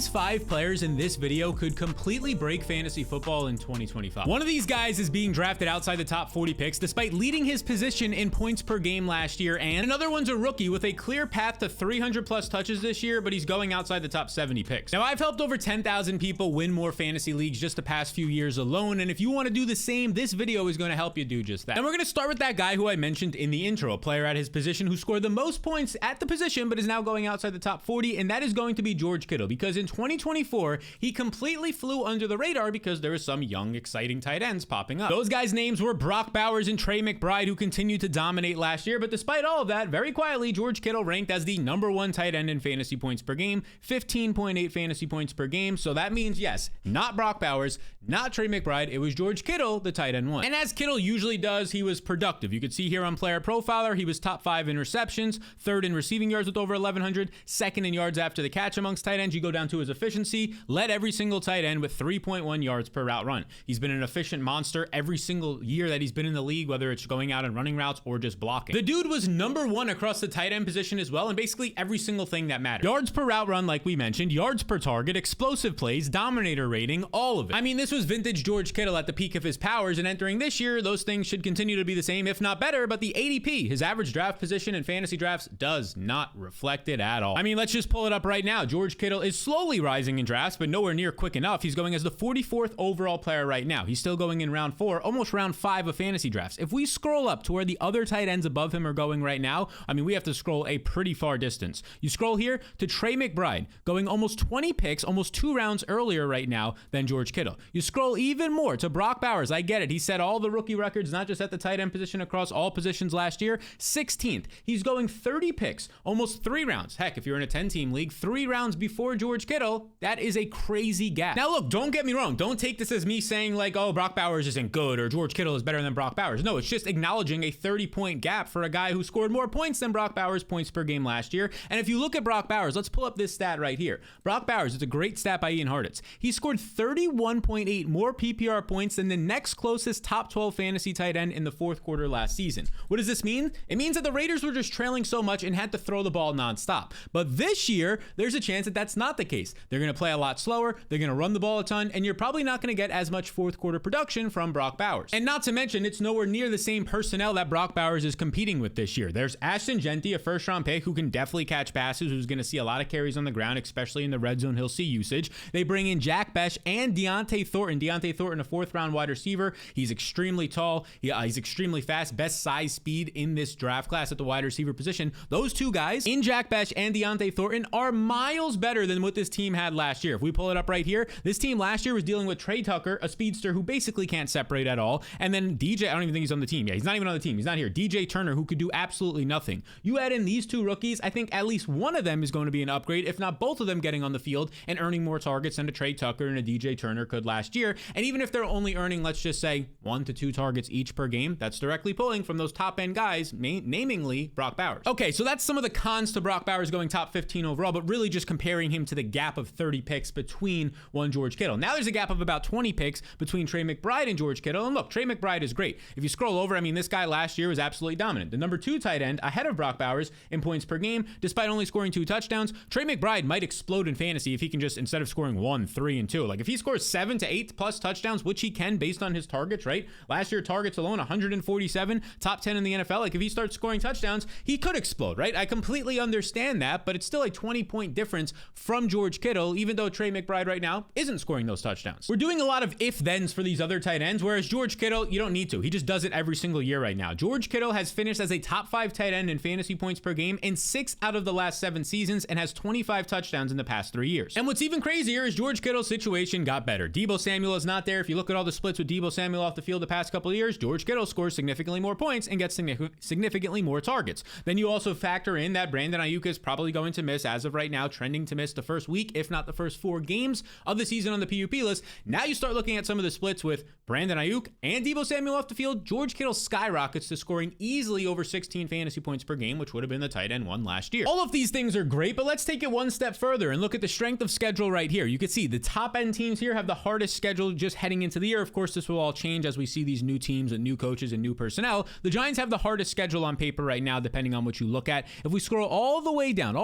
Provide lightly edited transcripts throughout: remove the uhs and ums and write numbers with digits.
these 5 players in this video could completely break fantasy football in 2025. One of these guys is being drafted outside the top 40 picks despite leading his position in points per game last year, and another one's a rookie with a clear path to 300 plus touches this year, but he's going outside the top 70 picks. Now, I've helped over 10,000 people win more fantasy leagues just the past few years alone, and if you want to do the same, this video is going to help you do just that. And we're going to start with that guy who I mentioned in the intro, a player at his position who scored the most points at the position but is now going outside the top 40, and that is going to be George Kittle, because in 2024 he completely flew under the radar because there are some young exciting tight ends popping up. Those guys' names were Brock Bowers and Trey McBride, who continued to dominate last year, but despite all of that, very quietly George Kittle ranked as the #1 tight end in fantasy points per game, 15.8 fantasy points per game. So that means, yes, not Brock Bowers, not Trey McBride, it was George Kittle, the tight end 1. And as Kittle usually does, he was productive. You could see here on Player Profiler, he was top 5 in receptions, 3rd in receiving yards with over 1,100, 2nd in yards after the catch amongst tight ends. You go down to his efficiency, led every single tight end with 3.1 yards per route run. He's been an efficient monster every single year that he's been in the league, whether it's going out and running routes or just blocking. The dude was #1 across the tight end position as well, and basically every single thing that mattered. Yards per route run, like we mentioned, yards per target, explosive plays, dominator rating, all of it. I mean, this was vintage George Kittle at the peak of his powers, and entering this year, those things should continue to be the same, if not better, but the ADP, his average draft position in fantasy drafts, does not reflect it at all. I mean, let's just pull it up right now. George Kittle is slowly rising in drafts, but nowhere near quick enough. He's going as the 44th overall player right now. He's still going in round 4, almost round 5 of fantasy drafts. If we scroll up to where the other tight ends above him are going right now, I mean, we have to scroll a pretty far distance. You scroll here to Trey McBride, going almost 20 picks, almost 2 rounds earlier right now than George Kittle. You scroll even more to Brock Bowers. I get it. He set all the rookie records, not just at the tight end position, across all positions last year. 16th. He's going 30 picks, almost 3 rounds. Heck, if you're in a 10-team league, 3 rounds before George Kittle. That is a crazy gap. Now, look, don't get me wrong. Don't take this as me saying like, oh, Brock Bowers isn't good or George Kittle is better than Brock Bowers. No, it's just acknowledging a 30-point gap for a guy who scored more points than Brock Bowers points per game last year. And if you look at Brock Bowers, let's pull up this stat right here. Brock Bowers, it's a great stat by Ian Hartitz. He scored 31.8 more PPR points than the next closest top 12 fantasy tight end in the 4th quarter last season. What does this mean? It means that the Raiders were just trailing so much and had to throw the ball nonstop. But this year, there's a chance that that's not the case. They're going to play a lot slower, they're going to run the ball a ton, and you're probably not going to get as much 4th quarter production from Brock Bowers. And not to mention, it's nowhere near the same personnel that Brock Bowers is competing with this year. There's Ashton Jeanty, a 1st-round pick who can definitely catch passes, who's going to see a lot of carries on the ground, especially in the red zone. He'll see usage. They bring in Jack Bech and Deontay Thornton. Deontay Thornton, a 4th-round wide receiver. He's extremely tall. He's extremely fast. Best size speed in this draft class at the wide receiver position. Those 2 guys, in Jack Bech and Deontay Thornton, are miles better than what this team had last year. If we pull it up right here, this team last year was dealing with Trey Tucker, a speedster who basically can't separate at all, and then DJ, I don't even think he's on the team. Yeah, he's not even on the team. He's not here. DJ Turner, who could do absolutely nothing. You add in these 2 rookies, I think at least one of them is going to be an upgrade, if not both of them getting on the field and earning more targets than a Trey Tucker and a DJ Turner could last year. And even if they're only earning, let's just say, 1 to 2 targets each per game, that's directly pulling from those top-end guys, namely Brock Bowers. Okay, so that's some of the cons to Brock Bowers going top 15 overall, but really just comparing him to the gap of 30 picks between one George Kittle. Now there's a gap of about 20 picks between Trey McBride and George Kittle. And look, Trey McBride is great. If you scroll over, I mean, this guy last year was absolutely dominant. The #2 tight end ahead of Brock Bowers in points per game, despite only scoring 2 touchdowns. Trey McBride might explode in fantasy if he can just, instead of scoring 1, 3, and 2, like if he scores 7 to 8 plus touchdowns, which he can based on his targets, right? Last year, targets alone, 147, top 10 in the NFL. Like if he starts scoring touchdowns, he could explode, right? I completely understand that, but it's still a 20-point difference from George Kittle, even though Trey McBride right now isn't scoring those touchdowns. We're doing a lot of if-thens for these other tight ends, whereas George Kittle, you don't need to. He just does it every single year right now. George Kittle has finished as a top 5 tight end in fantasy points per game in 6 out of the last 7 seasons and has 25 touchdowns in the past 3 years. And what's even crazier is George Kittle's situation got better. Deebo Samuel is not there. If you look at all the splits with Deebo Samuel off the field the past couple of years, George Kittle scores significantly more points and gets significantly more targets. Then you also factor in that Brandon Ayuk is probably going to miss, as of right now, trending to miss the first week, if not the first 4 games of the season on the PUP list. Now you start looking at some of the splits with Brandon Ayuk and Deebo Samuel off the field. George Kittle skyrockets to scoring easily over 16 fantasy points per game, which would have been the tight end 1 last year. All of these things are great, but let's take it one step further and look at the strength of schedule right here. You can see the top end teams here have the hardest schedule just heading into the year. Of course, this will all change as we see these new teams and new coaches and new personnel. The Giants have the hardest schedule on paper right now, depending on what you look at. If we scroll all the way down,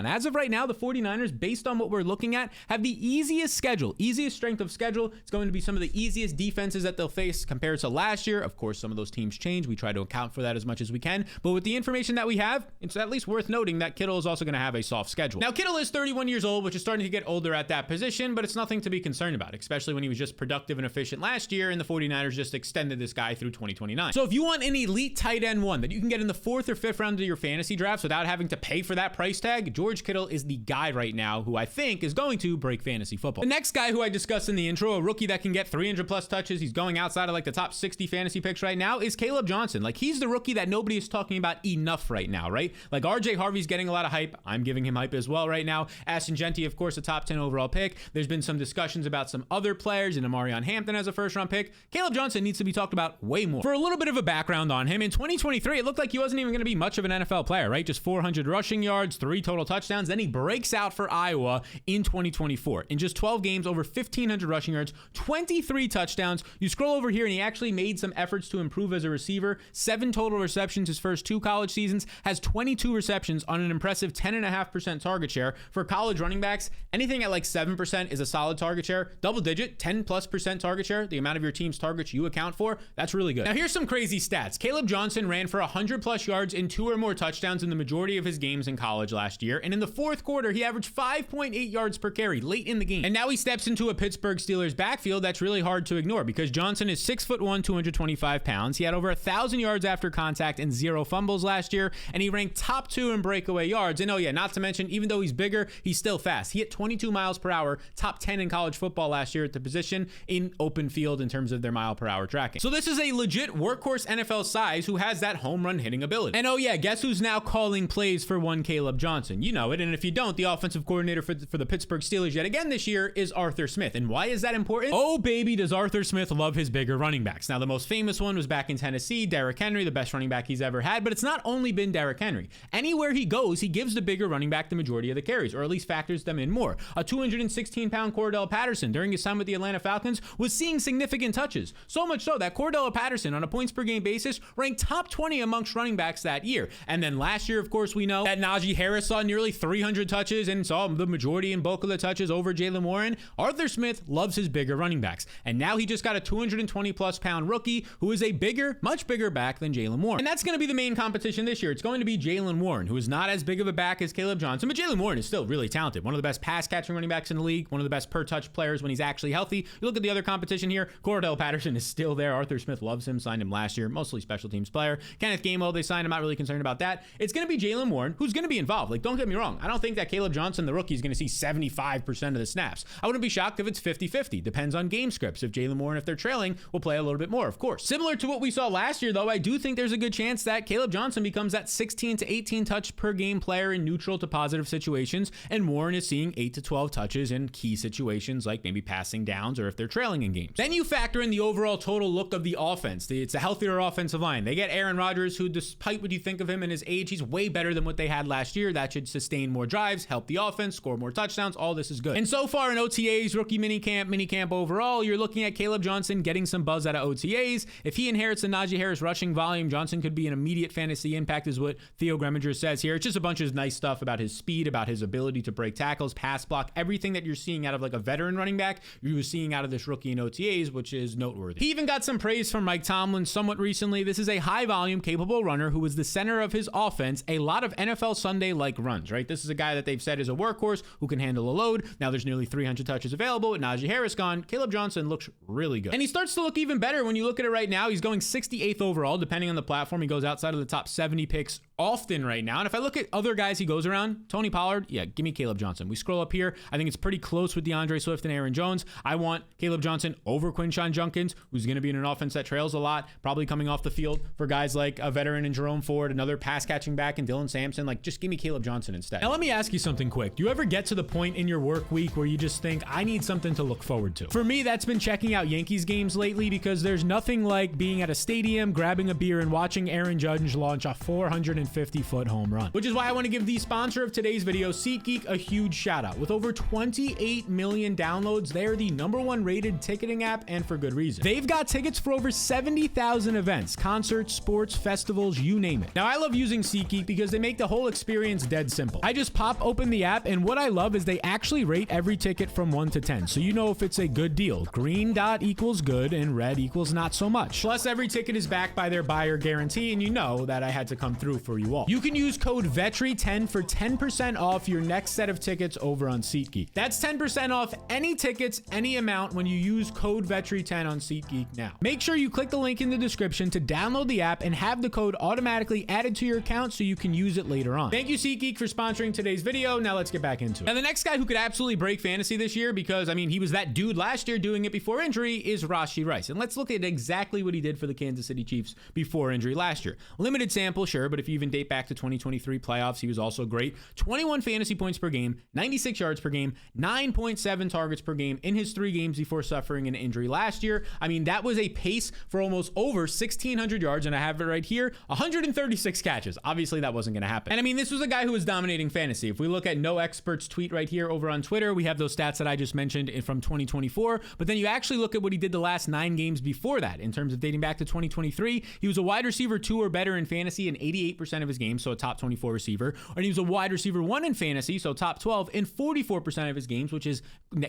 as of right now, the 49ers, based on on what we're looking at, have the easiest schedule, easiest strength of schedule. It's going to be some of the easiest defenses that they'll face compared to last year. Of course, some of those teams change. We try to account for that as much as we can. But with the information that we have, it's at least worth noting that Kittle is also going to have a soft schedule. Now, Kittle is 31 years old, which is starting to get older at that position, but it's nothing to be concerned about, especially when he was just productive and efficient last year, and the 49ers just extended this guy through 2029. So if you want an elite tight end one that you can get in the 4th or 5th round of your fantasy drafts without having to pay for that price tag, George Kittle is the guy right now who I think is going to break fantasy football. The next guy who I discussed in the intro, a rookie that can get 300 plus touches, he's going outside of like the top 60 fantasy picks right now, is Caleb Johnson. Like, he's the rookie that nobody is talking about enough right now, right? Like, RJ Harvey's getting a lot of hype. I'm giving him hype as well right now. Ashton Genty, of course, a top 10 overall pick. There's been some discussions about some other players, and Amarion Hampton as a first round pick. Caleb Johnson needs to be talked about way more. For a little bit of a background on him, in 2023, it looked like he wasn't even going to be much of an NFL player, right? Just 400 rushing yards, 3 total touchdowns. Then he breaks out for Iowa in 2024. In just 12 games, over 1,500 rushing yards, 23 touchdowns. You scroll over here, and he actually made some efforts to improve as a receiver. 7 total receptions his first 2 college seasons, has 22 receptions on an impressive 10.5% target share. For college running backs, anything at like 7% is a solid target share. Double digit, 10+% target share, the amount of your team's targets you account for, that's really good. Now here's some crazy stats. Caleb Johnson ran for 100 plus yards and 2 or more touchdowns in the majority of his games in college last year, and in the 4th quarter, he averaged 5.8 yards per carry late in the game. And now he steps into a Pittsburgh Steelers backfield that's really hard to ignore, because Johnson is 6'1", 225 pounds. He had over 1,000 yards after contact and 0 fumbles last year, and he ranked top 2 in breakaway yards. And oh yeah, not to mention, even though he's bigger, he's still fast. He hit 22 miles per hour, top 10 in college football last year at the position in open field in terms of their mile per hour tracking. So this is a legit workhorse NFL size who has that home run hitting ability. And oh yeah, guess who's now calling plays for one Caleb Johnson? You know it, and if you don't, the offensive coordinator for the Pittsburgh Steelers yet again this year is Arthur Smith. And why is that important? Oh baby, does Arthur Smith love his bigger running backs. Now the most famous one was back in Tennessee, Derrick Henry, the best running back he's ever had, but it's not only been Derrick Henry. Anywhere he goes, he gives the bigger running back the majority of the carries, or at least factors them in more. A 216-pound Cordell Patterson during his time with the Atlanta Falcons was seeing significant touches. So much so that Cordell Patterson on a points per game basis ranked top 20 amongst running backs that year. And then last year, of course, we know that Najee Harris saw nearly 300 touches and saw the majority and bulk of the touches over Jaylen Warren. Arthur Smith loves his bigger running backs. And now he just got a 220-plus pound rookie who is a bigger, much bigger back than Jaylen Warren. And that's going to be the main competition this year. It's going to be Jaylen Warren, who is not as big of a back as Caleb Johnson, but Jaylen Warren is still really talented. One of the best pass-catching running backs in the league, one of the best per-touch players when he's actually healthy. You look at the other competition here, Cordell Patterson is still there. Arthur Smith loves him, signed him last year, mostly special teams player. Kenneth Gainwell, they signed him, not really concerned about that. It's going to be Jaylen Warren, who's going to be involved. Like, don't get me wrong. I don't think that Caleb Johnson, the rookie, is going to see 75% of the snaps. I wouldn't be shocked if it's 50-50. Depends on game scripts. If Jaylen Warren, if they're trailing, will play a little bit more, of course. Similar to what we saw last year, though, I do think there's a good chance that Caleb Johnson becomes that 16 to 18 touch per game player in neutral to positive situations, and Warren is seeing 8 to 12 touches in key situations like maybe passing downs or if they're trailing in games. Then you factor in the overall total look of the offense. It's a healthier offensive line. They get Aaron Rodgers, who, despite what you think of him and his age, he's way better than what they had last year. That should sustain more drives, help the offense, score more touchdowns. All this is good. And so far in OTAs, rookie minicamp overall, you're looking at Caleb Johnson getting some buzz out of OTAs. If he inherits the Najee Harris rushing volume, Johnson could be an immediate fantasy impact, is what Theo Greminger says here. It's just a bunch of nice stuff about his speed, about his ability to break tackles, pass block, everything that you're seeing out of like a veteran running back, you're seeing out of this rookie in OTAs, which is noteworthy. He even got some praise from Mike Tomlin somewhat recently. This is a high volume, capable runner who was the center of his offense, a lot of NFL Sunday-like runs, right? This is a guy that they've said is a workhorse who can handle a load. Now there's nearly 300 touches available with Najee Harris gone. Caleb Johnson looks really good. And he starts to look even better when you look at it right now. He's going 68th overall, depending on the platform. He goes outside of the top 70 picks often right now. And if I look at other guys he goes around, Tony Pollard, yeah, give me Caleb Johnson. We scroll up here. I think it's pretty close with DeAndre Swift and Aaron Jones. I want Caleb Johnson over Quinshon Judkins, who's going to be in an offense that trails a lot, probably coming off the field for guys like a veteran in Jerome Ford, another pass catching back in Dylan Sampson. Like, just give me Caleb Johnson instead. Now, let me ask you something quick. Do you ever get to the point in your work week where you just think, I need something to look forward to? For me, that's been checking out Yankees games lately, because there's nothing like being at a stadium, grabbing a beer, and watching Aaron Judge launch a 450 450-foot home run. Which is why I want to give the sponsor of today's video, SeatGeek, a huge shout out. With over 28 million downloads, they are the #1 rated ticketing app, and for good reason. They've got tickets for over 70,000 events, concerts, sports, festivals, you name it. Now, I love using SeatGeek because they make the whole experience dead simple. I just pop open the app, and what I love is they actually rate every ticket from 1 to 10, so you know if it's a good deal. Green dot equals good, and red equals not so much. Plus, every ticket is backed by their buyer guarantee, and you know that I had to come through for you all. You can use code VETRI10 for 10% off your next set of tickets over on SeatGeek. That's 10% off any tickets, any amount when you use code VETRI10 on SeatGeek now. Make sure you click the link in the description to download the app and have the code automatically added to your account so you can use it later on. Thank you, SeatGeek, for sponsoring today's video. Now let's get back into it. Now, the next guy who could absolutely break fantasy this year, because I mean, he was that dude last year doing it before injury, is Rashee Rice. And let's look at exactly what he did for the Kansas City Chiefs before injury last year. Limited sample, sure, but if you even date back to 2023 playoffs, he was also great. 21 fantasy points per game, 96 yards per game, 9.7 targets per game in his 3 games before suffering an injury last year. I mean, that was a pace for almost over 1,600 yards, and I have it right here, 136 catches. Obviously, that wasn't going to happen. And I mean, this was a guy who was dominating fantasy. If we look at No Experts tweet right here over on Twitter, we have those stats that I just mentioned from 2024, but then you actually look at what he did the last 9 games before that in terms of dating back to 2023. He was a wide receiver 2 or better in fantasy in 88% of his games, so a top 24 receiver. And he was a wide receiver 1 in fantasy, so top 12 in 44% of his games, which is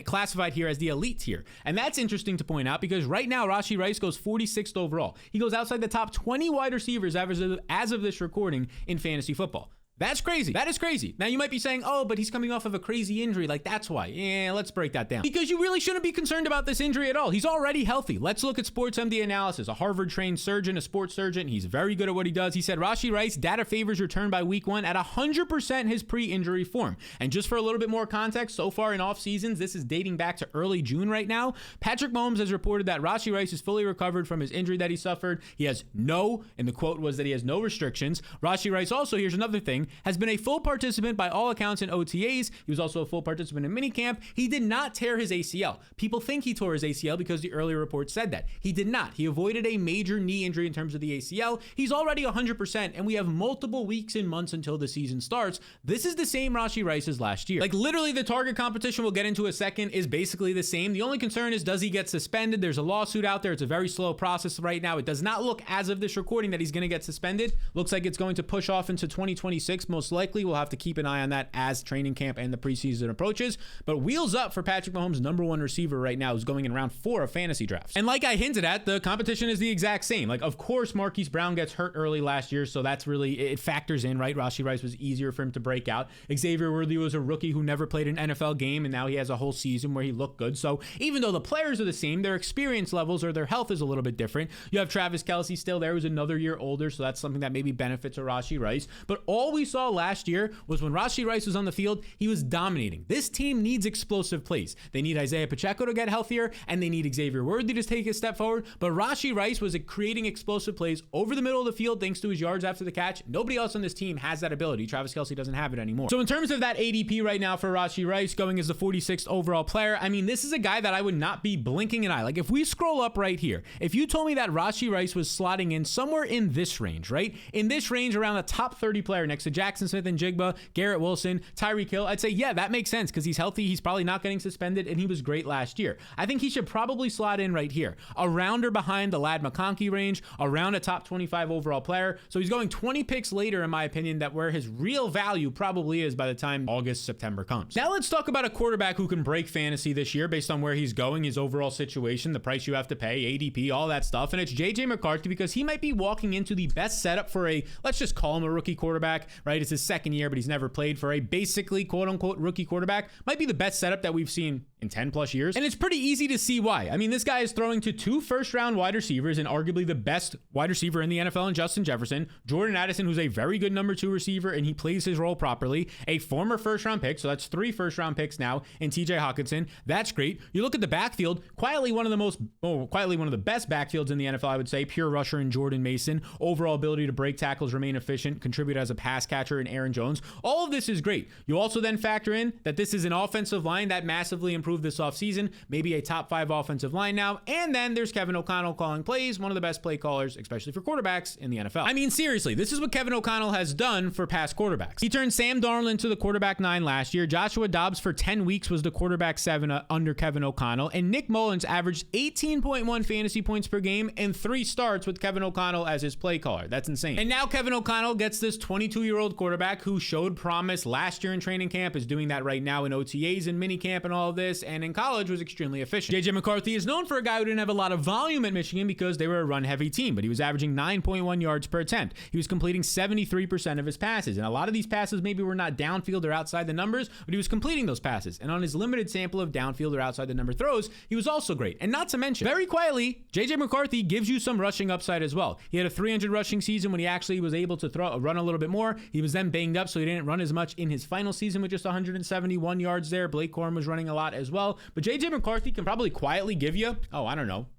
classified here as the elite tier. And that's interesting to point out because right now Rashee Rice goes 46th overall. He goes outside the top 20 wide receivers as of this recording in fantasy football. That's crazy. That is crazy. Now, you might be saying, oh, but he's coming off of a crazy injury. Like, that's why. Yeah, let's break that down. Because you really shouldn't be concerned about this injury at all. He's already healthy. Let's look at SportsMD analysis. A Harvard-trained surgeon, a sports surgeon. He's very good at what he does. He said Rashee Rice data favors return by week 1 at 100% his pre-injury form. And just for a little bit more context, so far in off seasons, this is dating back to early June right now, Patrick Mahomes has reported that Rashee Rice is fully recovered from his injury that he suffered. He has no, and the quote was that he has no restrictions. Rashee Rice also, here's another thing, has been a full participant by all accounts in OTAs. He was also a full participant in minicamp. He did not tear his ACL. People think he tore his ACL because the earlier report said that. He did not. He avoided a major knee injury in terms of the ACL. He's already 100%, and we have multiple weeks and months until the season starts. This is the same Rashee Rice as last year. Like, literally, the target competition we'll get into a second is basically the same. The only concern is, does he get suspended? There's a lawsuit out there. It's a very slow process right now. It does not look, as of this recording, that he's going to get suspended. Looks like it's going to push off into 2026, most likely. We'll have to keep an eye on that as training camp and the preseason approaches. But wheels up for Patrick Mahomes' #1 receiver right now, who's going in round 4 of fantasy drafts. And like I hinted at, the competition is the exact same. Like, of course, Marquise Brown gets hurt early last year, so that's really, it factors in, right? Rashee Rice was easier for him to break out. Xavier Worthy was a rookie who never played an NFL game, and now he has a whole season where he looked good. So even though the players are the same, their experience levels or their health is a little bit different. You have Travis Kelce still there, who's another year older, so that's something that maybe benefits a Rashee Rice. But all we saw last year was when Rashee Rice was on the field, he was dominating. This team needs explosive plays. They need Isaiah Pacheco to get healthier, and they need Xavier Worthy to take a step forward. But Rashee Rice was creating explosive plays over the middle of the field thanks to his yards after the catch. Nobody else on this team has that ability. Travis Kelce doesn't have it anymore. So in terms of that ADP right now for Rashee Rice going as the 46th overall player, I mean, this is a guy that I would not be blinking an eye. Like, if we scroll up right here, if you told me that Rashee Rice was slotting in somewhere in this range, right? In this range around the top 30 player next to Jackson Smith and Jigba, Garrett Wilson, Tyreek Hill, I'd say, yeah, that makes sense because he's healthy. He's probably not getting suspended, and he was great last year. I think he should probably slot in right here, around or behind the Ladd McConkey range, around a top 25 overall player. So he's going 20 picks later, in my opinion, that where his real value probably is by the time August, September comes. Now let's talk about a quarterback who can break fantasy this year based on where he's going, his overall situation, the price you have to pay, ADP, all that stuff. And it's JJ McCarthy because he might be walking into the best setup for a, let's just call him a rookie quarterback, right? It's his second year, but he's never played for a basically quote unquote rookie quarterback. Might be the best setup that we've seen in 10 plus years. And it's pretty easy to see why. I mean, this guy is throwing to 2 first-round wide receivers and arguably the best wide receiver in the NFL in Justin Jefferson, Jordan Addison, who's a very good number 2 receiver, and he plays his role properly, a former first-round pick, so that's 3 first-round picks now, in TJ Hockenson. That's great. You look at the backfield, quietly one of the best backfields in the NFL, I would say, pure rusher in Jordan Mason, overall ability to break tackles, remain efficient, contribute as a pass catcher in Aaron Jones. All of this is great. You also then factor in that this is an offensive line that massively improved improve this offseason, maybe a top 5 offensive line now. And then there's Kevin O'Connell calling plays, one of the best play callers, especially for quarterbacks in the NFL. I mean, seriously, this is what Kevin O'Connell has done for past quarterbacks. He turned Sam Darnold into the quarterback 9 last year. Joshua Dobbs for 10 weeks was the quarterback 7 under Kevin O'Connell. And Nick Mullins averaged 18.1 fantasy points per game and 3 starts with Kevin O'Connell as his play caller. That's insane. And now Kevin O'Connell gets this 22-year-old quarterback who showed promise last year in training camp, is doing that right now in OTAs and minicamp and all of this, and in college was extremely efficient. JJ McCarthy is known for a guy who didn't have a lot of volume at Michigan because they were a run-heavy team, but he was averaging 9.1 yards per attempt. He was completing 73% of his passes, and a lot of these passes maybe were not downfield or outside the numbers, but he was completing those passes. And on his limited sample of downfield or outside the number throws, he was also great. And not to mention, very quietly, JJ McCarthy gives you some rushing upside as well. He had a 300 rushing season when he actually was able to run a little bit more. He was then banged up, so he didn't run as much in his final season with just 171 yards there. Blake Corum was running a lot as well. But JJ McCarthy can probably quietly give you,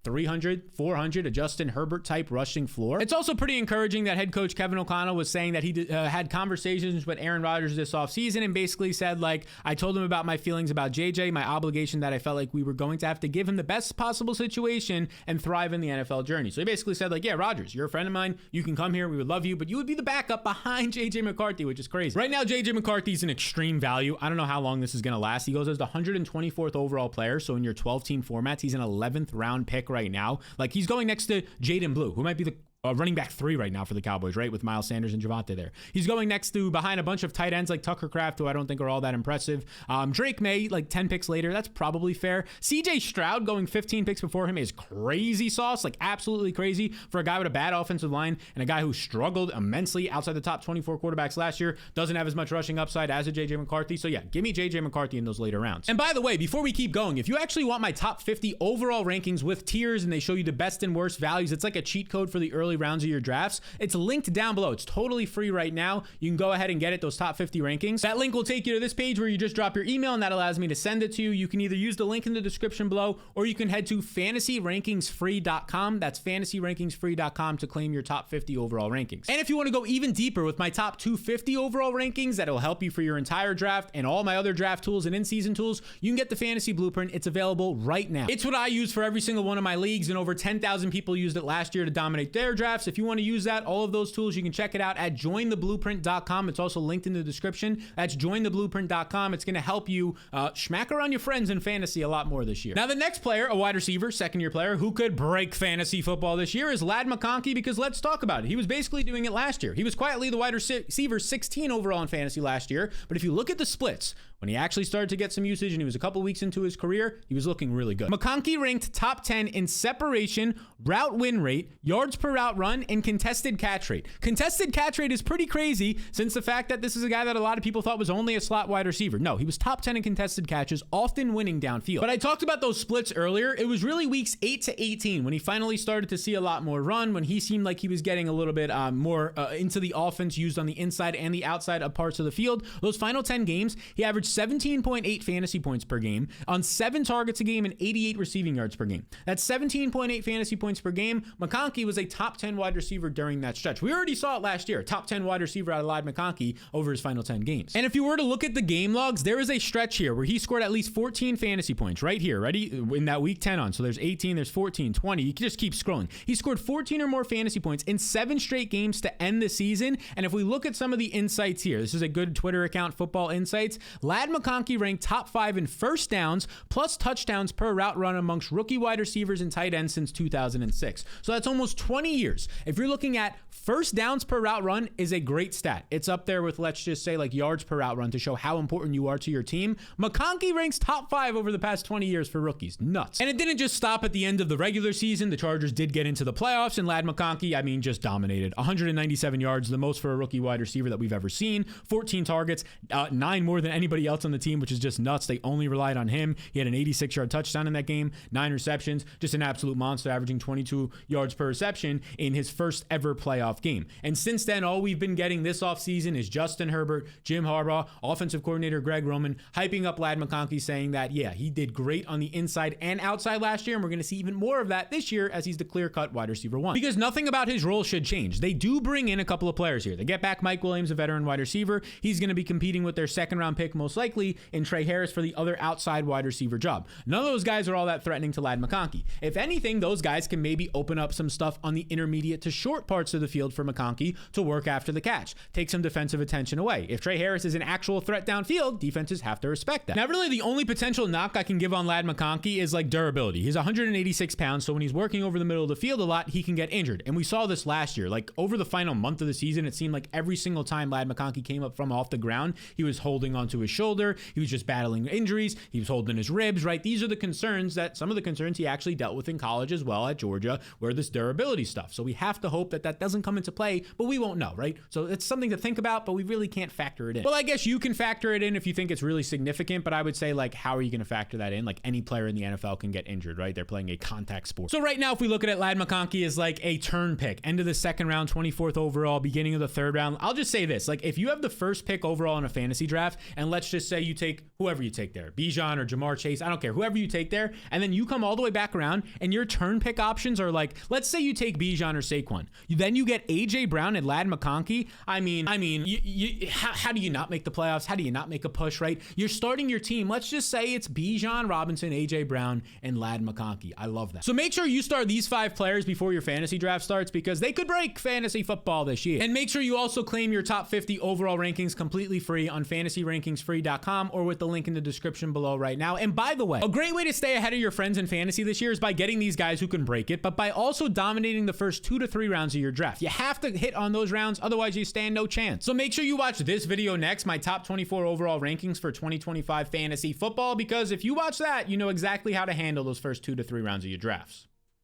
300, 400, a Justin Herbert type rushing floor. It's also pretty encouraging that head coach Kevin O'Connell was saying that he had conversations with Aaron Rodgers this offseason and basically said, like, I told him about my feelings about JJ, my obligation that I felt like we were going to have to give him the best possible situation and thrive in the NFL journey. So he basically said, like, yeah, Rodgers, you're a friend of mine. You can come here. We would love you, but you would be the backup behind JJ McCarthy, which is crazy. Right now, JJ McCarthy's an extreme value. I don't know how long this is going to last. He goes as the 124th overall player. So in your 12-team formats, he's an 11th round pick right now. Like, he's going next to Jaden Blue, who might be the running back 3 right now for the Cowboys, right? With Miles Sanders and Javonte there. He's going next to behind a bunch of tight ends like Tucker Kraft, who I don't think are all that impressive. Drake May, like 10 picks later. That's probably fair. CJ Stroud going 15 picks before him is crazy sauce, like absolutely crazy for a guy with a bad offensive line and a guy who struggled immensely outside the top 24 quarterbacks last year. Doesn't have as much rushing upside as a JJ McCarthy. So yeah, give me JJ McCarthy in those later rounds. And by the way, before we keep going, if you actually want my top 50 overall rankings with tiers and they show you the best and worst values, it's like a cheat code for the early rounds of your drafts. It's linked down below. It's totally free right now. You can go ahead and get it, those top 50 rankings. That link will take you to this page where you just drop your email and that allows me to send it to you. You can either use the link in the description below or you can head to fantasyrankingsfree.com. That's fantasyrankingsfree.com to claim your top 50 overall rankings. And if you want to go even deeper with my top 250 overall rankings, that'll help you for your entire draft and all my other draft tools and in-season tools, you can get the Fantasy Blueprint. It's available right now. It's what I use for every single one of my leagues, and over 10,000 people used it last year to dominate their drafts. If you want to use that, all of those tools, you can check it out at jointheblueprint.com. It's also linked in the description. That's jointheblueprint.com. It's going to help you smack around your friends in fantasy a lot more this year. Now, the next player, a wide receiver, second-year player, who could break fantasy football this year is Ladd McConkey, because let's talk about it. He was basically doing it last year. He was quietly the wide receiver 16 overall in fantasy last year, but if you look at the splits, when he actually started to get some usage and he was a couple weeks into his career, he was looking really good. McConkey ranked top 10 in separation, route win rate, yards per route run, and contested catch rate. Contested catch rate is pretty crazy since the fact that this is a guy that a lot of people thought was only a slot wide receiver. No, he was top 10 in contested catches, often winning downfield. But I talked about those splits earlier. It was really weeks 8 to 18 when he finally started to see a lot more run, when he seemed like he was getting a little bit more into the offense used on the inside and the outside of parts of the field. Those final 10 games, he averaged 17.8 fantasy points per game on 7 targets a game and 88 receiving yards per game. That's 17.8 fantasy points per game. McConkey was a top 10 wide receiver during that stretch. We already saw it last year. Top 10 wide receiver out of Ladd McConkey over his final 10 games. And if you were to look at the game logs, there is a stretch here where he scored at least 14 fantasy points right here. Ready? In that week 10 on. So there's 18, there's 14, 20. You can just keep scrolling. He scored 14 or more fantasy points in 7 straight games to end the season. And if we look at some of the insights here, this is a good Twitter account, Football Insights. Ladd McConkey ranked top 5 in first downs plus touchdowns per route run amongst rookie wide receivers and tight ends since 2006. So that's almost 20 years. If you're looking at first downs per route run, is a great stat. It's up there with, let's just say, like yards per route run to show how important you are to your team. McConkey ranks top 5 over the past 20 years for rookies. Nuts. And it didn't just stop at the end of the regular season. The Chargers did get into the playoffs, and Ladd McConkey, just dominated. 197 yards, the most for a rookie wide receiver that we've ever seen. 14 targets, 9 more than anybody else on the team, which is just nuts. They only relied on him. He had an 86-yard touchdown in that game, 9 receptions, just an absolute monster, averaging 22 yards per reception in his first ever playoff game. And since then, all we've been getting this offseason is Justin Herbert, Jim Harbaugh, offensive coordinator Greg Roman, hyping up Ladd McConkey, saying that, yeah, he did great on the inside and outside last year, and we're going to see even more of that this year as he's the clear-cut wide receiver 1. Because nothing about his role should change. They do bring in a couple of players here. They get back Mike Williams, a veteran wide receiver. He's going to be competing with their second-round pick most likely in Trey Harris for the other outside wide receiver job. None of those guys are all that threatening to Ladd McConkey. If anything, those guys can maybe open up some stuff on the intermediate to short parts of the field for McConkey to work after the catch, take some defensive attention away. If Trey Harris is an actual threat downfield, defenses have to respect that. Now, really, the only potential knock I can give on Ladd McConkey is like durability. He's 186 pounds, so when he's working over the middle of the field a lot, he can get injured. And we saw this last year. Like over the final month of the season, it seemed like every single time Ladd McConkey came up from off the ground, he was holding onto his shoulder. He was just battling injuries. He was holding his ribs, right? These are the concerns that some of the concerns he actually dealt with in college as well at Georgia, where this durability stuff. So we have to hope that that doesn't come into play, but we won't know, right? So it's something to think about, but we really can't factor it in. Well, I guess you can factor it in if you think it's really significant, but I would say, like, how are you going to factor that in? Like, any player in the NFL can get injured, right? They're playing a contact sport. So right now, if we look at it, Ladd McConkey is like a turn pick, end of the second round, 24th overall, beginning of the third round. I'll just say this, like, if you have the first pick overall in a fantasy draft, and let's just say you take whoever you take there, Bijan or Jamar Chase, I don't care, whoever you take there, and then you come all the way back around, and your turn pick options are like, let's say you take Bijan or Saquon. Then you get A.J. Brown and Ladd McConkey. I mean, how do you not make the playoffs? How do you not make a push, right? You're starting your team. Let's just say it's Bijan Robinson, A.J. Brown, and Ladd McConkey. I love that. So make sure you start these 5 players before your fantasy draft starts because they could break fantasy football this year. And make sure you also claim your top 50 overall rankings completely free on fantasyrankingsfree.com or with the link in the description below right now. And by the way, a great way to stay ahead of your friends in fantasy this year is by getting these guys who can break it, but by also dominating the first 2 to 3 rounds of your draft. You have to hit on those rounds, otherwise you stand no chance. So make sure you watch this video next, my top 24 overall rankings for 2025 fantasy football, because if you watch that, you know exactly how to handle those first 2 to 3 rounds of your drafts.